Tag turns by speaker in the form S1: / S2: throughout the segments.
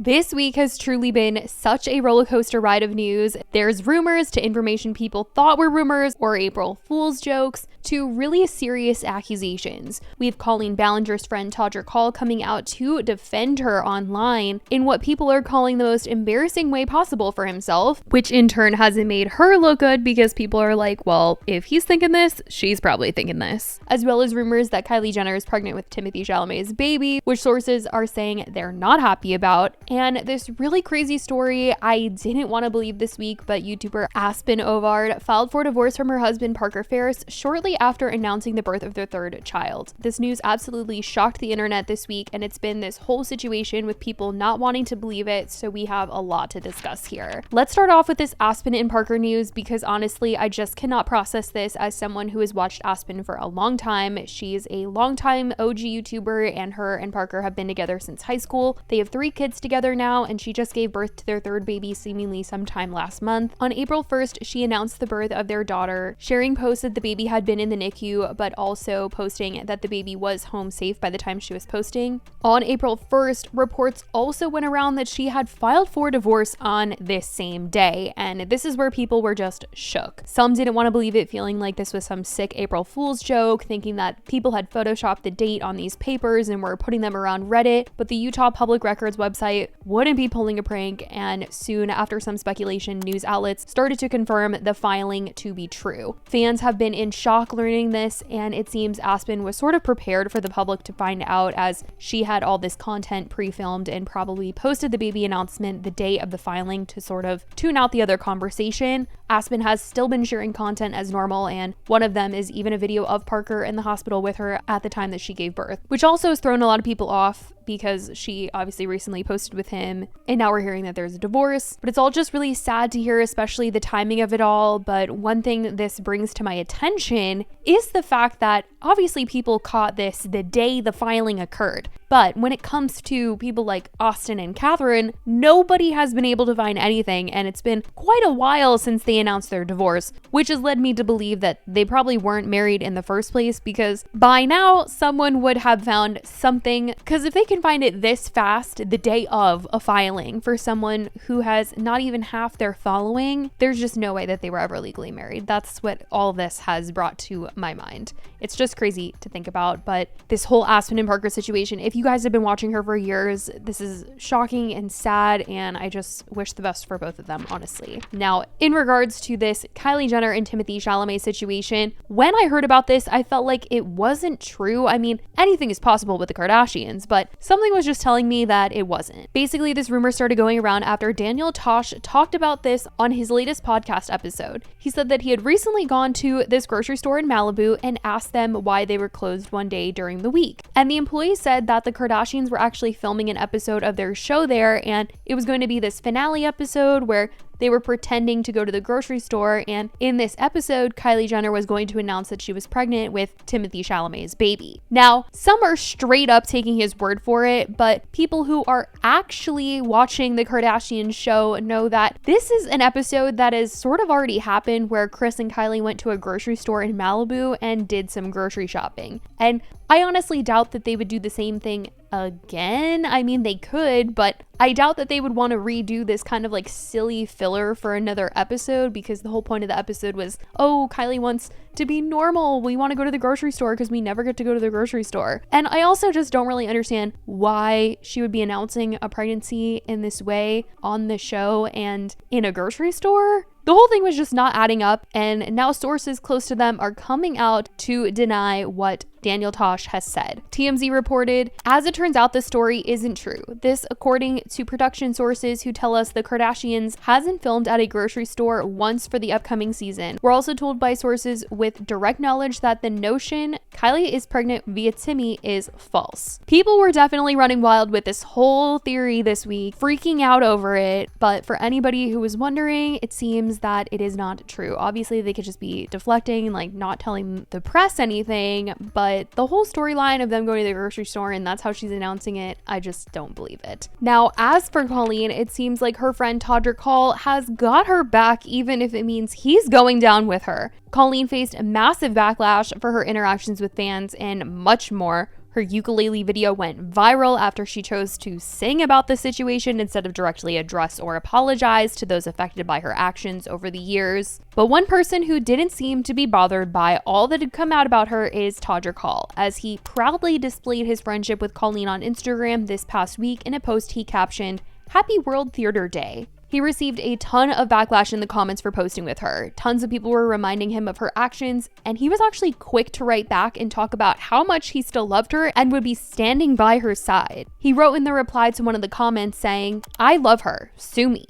S1: This week has truly been such a roller coaster ride of news. There's rumors to information people thought were rumors or April Fool's jokes to really serious accusations. We have Colleen Ballinger's friend Todrick Hall coming out to defend her online in what people are calling the most embarrassing way possible for himself, which in turn hasn't made her look good because people are like, well, if he's thinking this, she's probably thinking this. As well as rumors that Kylie Jenner is pregnant with Timothée Chalamet's baby, which sources are saying they're not happy about. And this really crazy story I didn't want to believe this week, but YouTuber Aspen Ovard filed for divorce from her husband Parker Ferris shortly after announcing the birth of their third child. This news absolutely shocked the internet this week, and it's been this whole situation with people not wanting to believe it, so we have a lot to discuss here. Let's start off with this Aspen and Parker news because honestly, I just cannot process this as someone who has watched Aspen for a long time. She's a longtime OG YouTuber, and her and Parker have been together since high school. They have 3 kids together now, and she just gave birth to their third baby seemingly sometime last month. On April 1st, she announced the birth of their daughter, sharing posts that the baby had been in the NICU, but also posting that the baby was home safe by the time she was posting. On April 1st, reports also went around that she had filed for divorce on this same day, and this is where people were just shook. Some didn't want to believe it, feeling like this was some sick April Fool's joke, thinking that people had photoshopped the date on these papers and were putting them around Reddit, but the Utah Public Records website wouldn't be pulling a prank, and soon after some speculation, news outlets started to confirm the filing to be true. Fans have been in shock learning this, and it seems Aspen was sort of prepared for the public to find out, as she had all this content pre-filmed and probably posted the baby announcement the day of the filing to sort of tune out the other conversation. Aspen has still been sharing content as normal, and one of them is even a video of Parker in the hospital with her at the time that she gave birth, which also has thrown a lot of people off because she obviously recently posted with him, and now we're hearing that there's a divorce. But it's all just really sad to hear, especially the timing of it all. But one thing this brings to my attention is the fact that obviously people caught this the day the filing occurred. But when it comes to people like Austin and Catherine, nobody has been able to find anything, and it's been quite a while since they announced their divorce, which has led me to believe that they probably weren't married in the first place, because by now someone would have found something, because if they can find it this fast the day of a filing for someone who has not even half their following, there's just no way that they were ever legally married. That's what all this has brought to my mind. It's just crazy to think about, but this whole Aspen and Parker situation, if you guys have been watching her for years, this is shocking and sad, and I just wish the best for both of them, honestly. Now, in regards to this Kylie Jenner and Timothée Chalamet situation, when I heard about this, I felt like it wasn't true. I mean, anything is possible with the Kardashians, but something was just telling me that it wasn't. Basically, this rumor started going around after Daniel Tosh talked about this on his latest podcast episode. He said that he had recently gone to this grocery store in Malibu and asked them why they were closed one day during the week. And the employee said that the Kardashians were actually filming an episode of their show there, and it was going to be this finale episode where they were pretending to go to the grocery store, and in this episode, Kylie Jenner was going to announce that she was pregnant with Timothée Chalamet's baby. Now, some are straight up taking his word for it, but people who are actually watching the Kardashian show know that this is an episode that has sort of already happened, where Kris and Kylie went to a grocery store in Malibu and did some grocery shopping. And I honestly doubt that they would do the same thing again. I mean, they could, but I doubt that they would want to redo this kind of like silly filler for another episode, because the whole point of the episode was, oh, Kylie wants to be normal. We want to go to the grocery store because we never get to go to the grocery store. And I also just don't really understand why she would be announcing a pregnancy in this way on the show and in a grocery store. The whole thing was just not adding up, and now sources close to them are coming out to deny what Daniel Tosh has said. TMZ reported, as it turns out, the story isn't true. This, according to production sources who tell us the Kardashians hasn't filmed at a grocery store once for the upcoming season. We're also told by sources with direct knowledge that the notion Kylie is pregnant via Timmy is false. People were definitely running wild with this whole theory this week, freaking out over it, but for anybody who was wondering, it seems that it is not true. Obviously, they could just be deflecting, like not telling the press anything, but the whole storyline of them going to the grocery store and that's how she's announcing it, I just don't believe it. Now, as for Colleen, it seems like her friend Todrick Hall has got her back, even if it means he's going down with her. Colleen faced a massive backlash for her interactions with fans and much more Her ukulele video went viral after she chose to sing about the situation instead of directly address or apologize to those affected by her actions over the years. But one person who didn't seem to be bothered by all that had come out about her is Todrick Hall, as he proudly displayed his friendship with Colleen on Instagram this past week in a post he captioned, "Happy World Theater Day." He received a ton of backlash in the comments for posting with her. Tons of people were reminding him of her actions, and he was actually quick to write back and talk about how much he still loved her and would be standing by her side. He wrote in the reply to one of the comments saying, "I love her, sue me.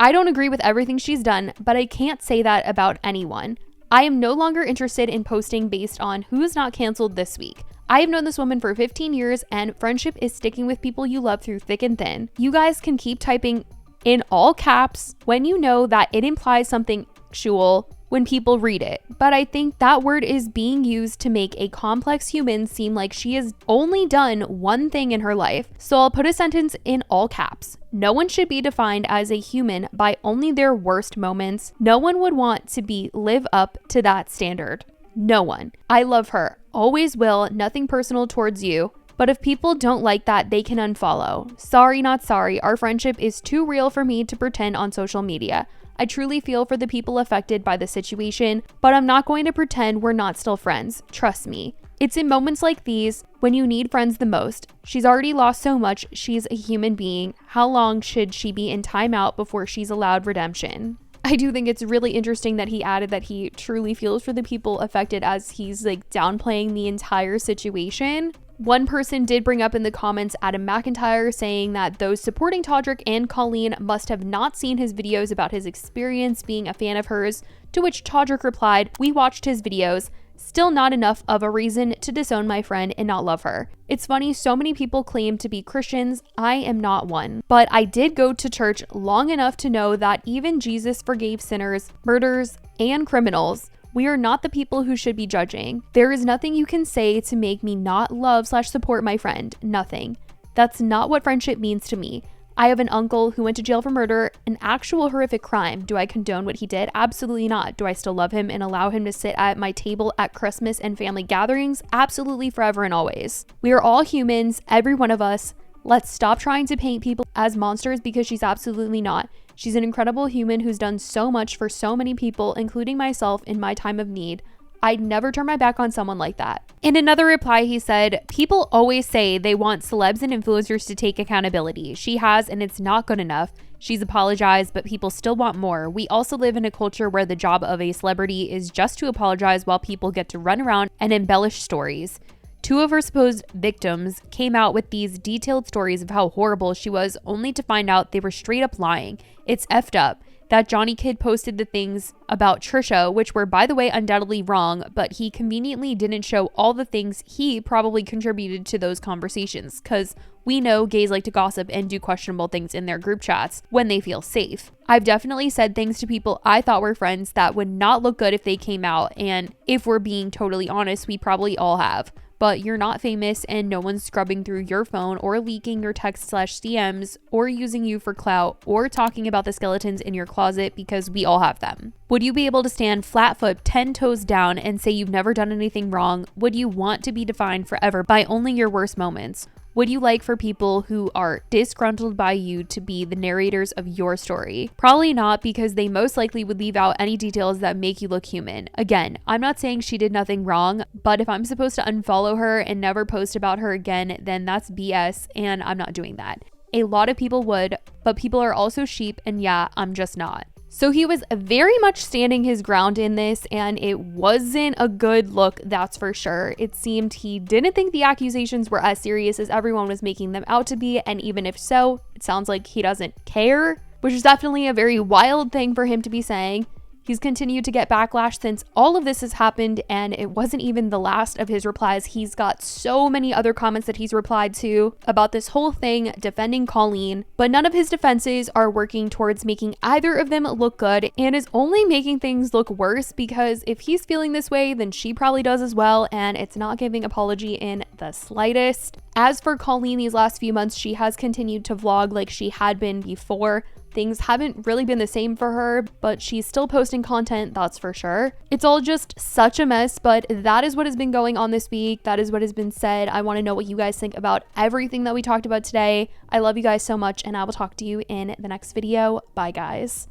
S1: I don't agree with everything she's done, but I can't say that about anyone. I am no longer interested in posting based on who's not canceled this week. I have known this woman for 15 years, and friendship is sticking with people you love through thick and thin. You guys can keep typing in all caps when you know that it implies something sexual when people read it. But I think that word is being used to make a complex human seem like she has only done one thing in her life. So I'll put a sentence in all caps. No one should be defined as a human by only their worst moments. No one would want to live up to that standard. No one. I love her. Always will. Nothing personal towards you. But if people don't like that, they can unfollow. Sorry, not sorry. Our friendship is too real for me to pretend on social media. I truly feel for the people affected by the situation, but I'm not going to pretend we're not still friends. Trust me. It's in moments like these when you need friends the most. She's already lost so much. She's a human being. How long should she be in timeout before she's allowed redemption?" I do think it's really interesting that he added that he truly feels for the people affected, as he's like downplaying the entire situation. One person did bring up in the comments Adam McIntyre, saying that those supporting Todrick and Colleen must have not seen his videos about his experience being a fan of hers, to which Todrick replied, "We watched his videos. Still not enough of a reason to disown my friend and not love her. It's funny, so many people claim to be Christians. I am not one. But I did go to church long enough to know that even Jesus forgave sinners, murderers, and criminals. We are not the people who should be judging. There is nothing you can say to make me not love/support my friend. Nothing. That's not what friendship means to me. I have an uncle who went to jail for murder, an actual horrific crime. Do I condone what he did? Absolutely not. Do I still love him and allow him to sit at my table at Christmas and family gatherings? Absolutely, forever and always. We are all humans, every one of us. Let's stop trying to paint people as monsters, because she's absolutely not. She's an incredible human who's done so much for so many people, including myself in my time of need. I'd never turn my back on someone like that." In another reply, he said, "People always say they want celebs and influencers to take accountability. She has, and it's not good enough. She's apologized, but people still want more. We also live in a culture where the job of a celebrity is just to apologize while people get to run around and embellish stories." Two of her supposed victims came out with these detailed stories of how horrible she was, only to find out they were straight up lying. It's effed up. That Johnny kid posted the things about Trisha, which were, by the way, undoubtedly wrong, but he conveniently didn't show all the things he probably contributed to those conversations, because we know gays like to gossip and do questionable things in their group chats when they feel safe. I've definitely said things to people I thought were friends that would not look good if they came out, and if we're being totally honest, we probably all have. But you're not famous, and no one's scrubbing through your phone or leaking your text/DMs or using you for clout or talking about the skeletons in your closet, because we all have them. Would you be able to stand flat-foot 10 toes down and say you've never done anything wrong? Would you want to be defined forever by only your worst moments? Would you like for people who are disgruntled by you to be the narrators of your story? Probably not, because they most likely would leave out any details that make you look human. Again, I'm not saying she did nothing wrong, but if I'm supposed to unfollow her and never post about her again, then that's BS, and I'm not doing that. A lot of people would, but people are also sheep, and yeah, I'm just not. So he was very much standing his ground in this, and it wasn't a good look, that's for sure. It seemed he didn't think the accusations were as serious as everyone was making them out to be, and even if so, it sounds like he doesn't care, which is definitely a very wild thing for him to be saying. He's continued to get backlash since all of this has happened, and it wasn't even the last of his replies. He's got so many other comments that he's replied to about this whole thing, defending Colleen, but none of his defenses are working towards making either of them look good, and is only making things look worse, because if he's feeling this way, then she probably does as well, and it's not giving apology in the slightest. As for Colleen, these last few months, she has continued to vlog like she had been before, Things haven't really been the same for her, but she's still posting content, that's for sure. It's all just such a mess, but that is what has been going on this week. That is what has been said. I want to know what you guys think about everything that we talked about today. I love you guys so much, and I will talk to you in the next video. Bye, guys.